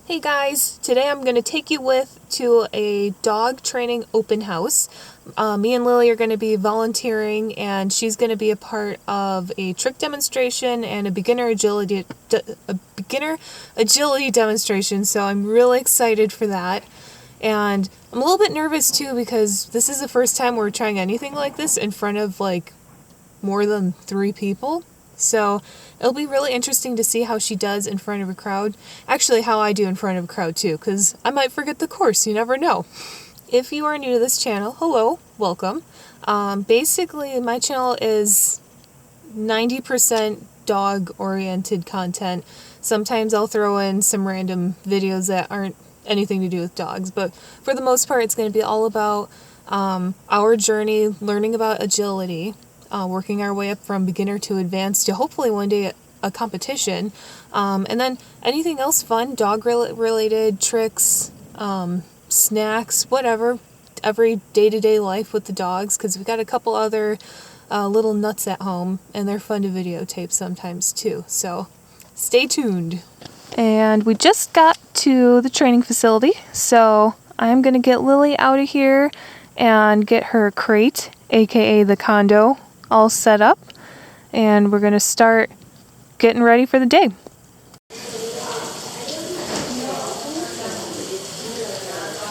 Hey guys, today I'm going to take you to a dog training open house. Me and Lily are going to be volunteering, and she's going to be a part of a trick demonstration and a beginner agility demonstration, so I'm really excited for that. And I'm a little bit nervous too because this is the first time we're trying anything like this in front of like more than 3 people. So it'll be really interesting to see how she does in front of a crowd. Actually, how I do in front of a crowd too, because I might forget the course, you never know. If you are new to this channel, hello, welcome. Basically, my channel is 90% dog-oriented content. Sometimes I'll throw in some random videos that aren't anything to do with dogs, but for the most part, it's going to be all about our journey, learning about agility, working our way up from beginner to advanced to hopefully one day a competition, and then anything else fun, dog-related tricks, snacks, whatever, every day-to-day life with the dogs, because we've got a couple other little nuts at home, and they're fun to videotape sometimes too, so stay tuned. And we just got to the training facility, so I'm going to get Lily out of here and get her crate, aka the condo, all set up, and we're going to start getting ready for the day.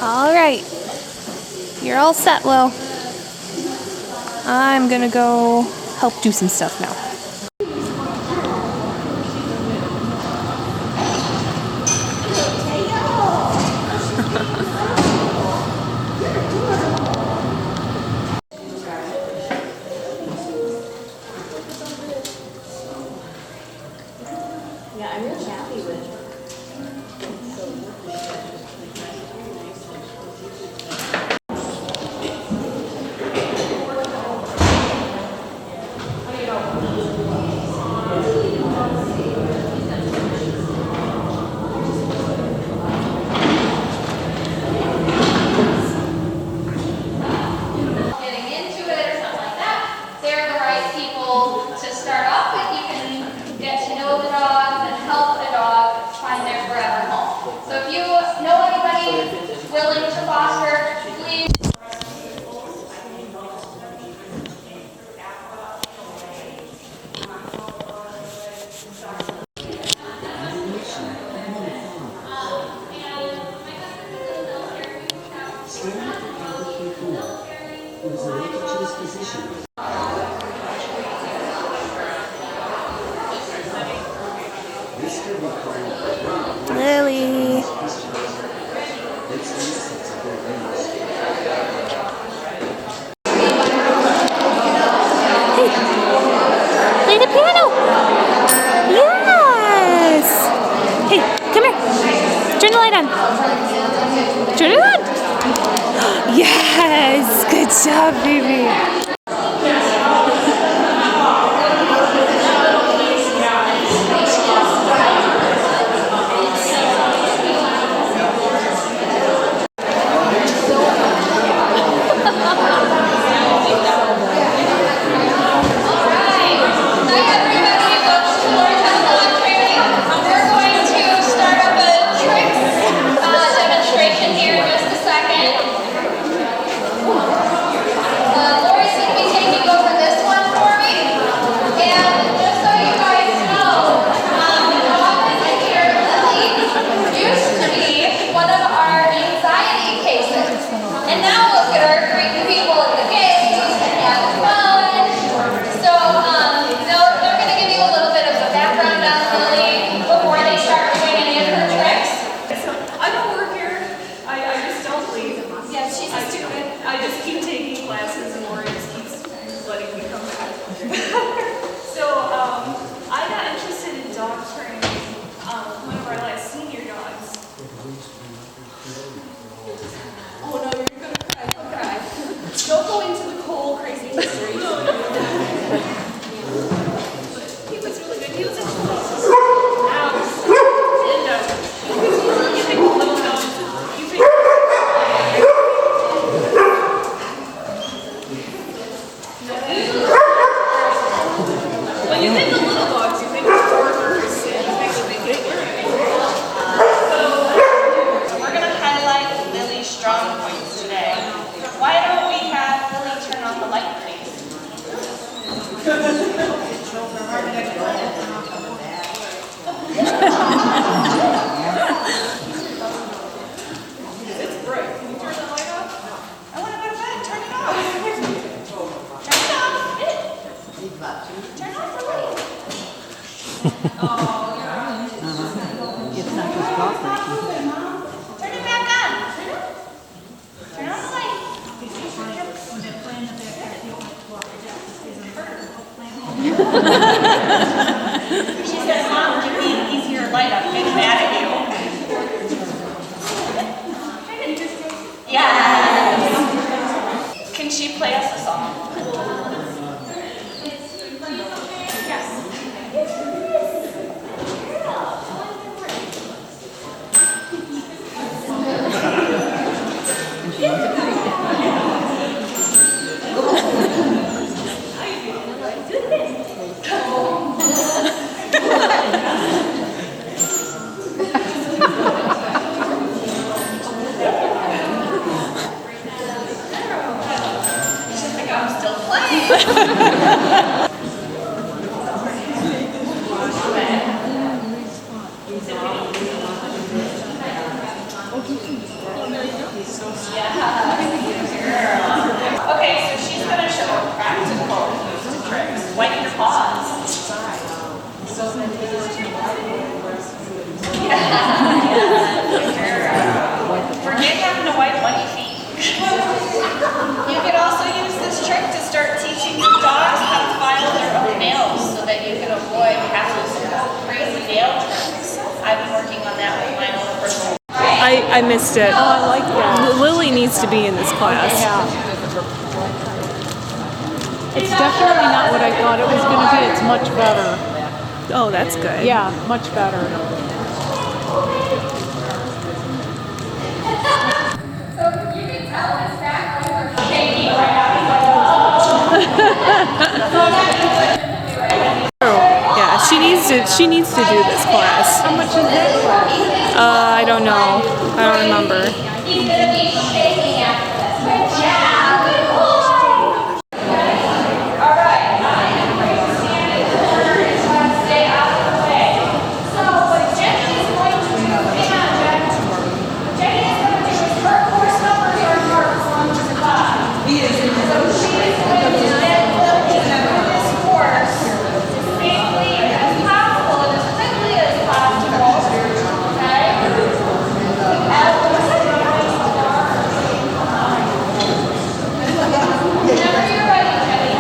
All right, you're all set, Lo. I'm going to go help do some stuff now. Yeah, I'm really happy with it. Getting into it or something like that, they're the right people to start off with. You can get to know the dogs and help a dog find their forever home. So if you know anybody willing to foster, please. Lily. Hey, play the piano. Yes. Hey, come here. Turn the light on. Turn it on. Yes. Good job, baby. Hi everybody, welcome to Laurie Tuttle Dog Training. We're going to start up a tricks demonstration here in just a second. Laurie's going to be taking over this one for me. And just so you guys know, the dog that's here, Lily, used to be one of our anxiety cases. And now look at her greeting people at the gate and having fun. So they're going to give you a little bit of a background on Lily before they start doing any of her tricks. So I don't work here. I just don't leave. Yeah, she's a student. I just keep taking classes and Laurie just keeps letting me come back. So I got interested in dog training one of our last senior dogs. Oh no, you're gonna cry. Turn it back on. Turn on the light. She says, Mom, give me an easier light. I'm getting mad at you. Yeah. Can she play us a song? I'm still playing. Okay, so she's going to show practical tricks. Wipe your paws. Forget having to wipe on your feet. You could also use this trick to start teaching your dogs how to file their own nails so that you can avoid having some crazy nail tricks. I've been working on that with my own personal. I missed it. Oh, I like that. Lily needs to be in this class. Yeah. It's definitely not what I thought it was going to be. It's much better. Oh, that's good. Yeah, much better. Yeah, she needs to do this class. How much is that class? I don't know. I don't remember. He's going to be shaking after this. Good job. Good boy. All right. Stand in the corner and try to stay out of the way. So what Jenny is going to do, hang on, Jen. What Jenny is going to do is her course numbers are marked 1 to 5. So she is going to then build this course as safely as possible and as quickly as possible. Okay? Whenever you're ready, Jenny.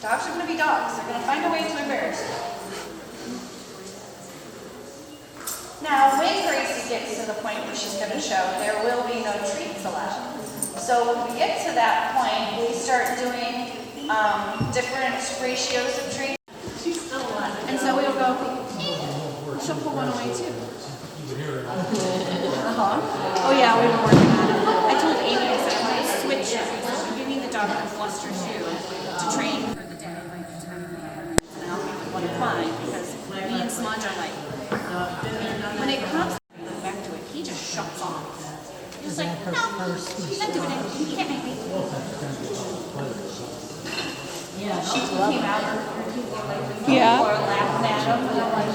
Dogs are going to be dogs. They're going to find a way to embarrass you. Now, when Gracie gets to the point where she's going to show, there will be no treats allowed. So when we get to that point, we start doing different ratios of treats. When it comes back to it, he just shuts off. He's like, no, he's not doing it. He can't make me. Yeah, she came out or Yeah. laughing at him. And I'm like,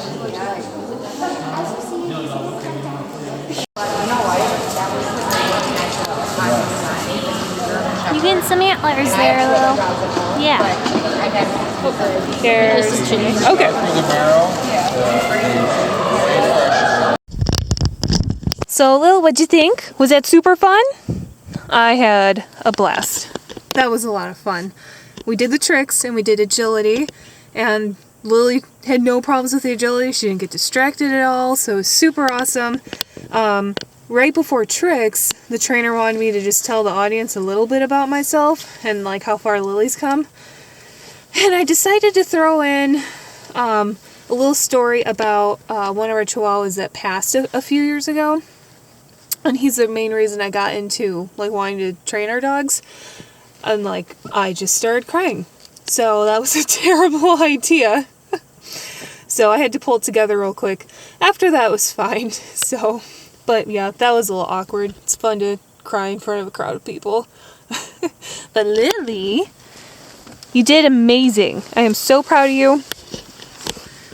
You getting some antlers there, Lil? Yeah. There's okay. So, Lil, what'd you think? Was that super fun? I had a blast. That was a lot of fun. We did the tricks and we did agility, and Lily had no problems with the agility. She didn't get distracted at all, so it was super awesome. Right before tricks, the trainer wanted me to just tell the audience a little bit about myself and like how far Lily's come. And I decided to throw in a little story about one of our chihuahuas that passed a few years ago. And he's the main reason I got into like wanting to train our dogs. And like I just started crying. So that was a terrible idea. So I had to pull it together real quick. After that was fine. So, but yeah, that was a little awkward. It's fun to cry in front of a crowd of people. But Lily, you did amazing. I am so proud of you.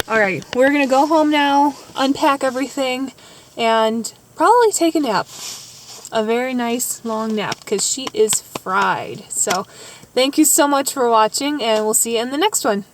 All right, we're gonna go home now, unpack everything, and probably take a nap. A very nice long nap because she is fried. So thank you so much for watching, and we'll see you in the next one.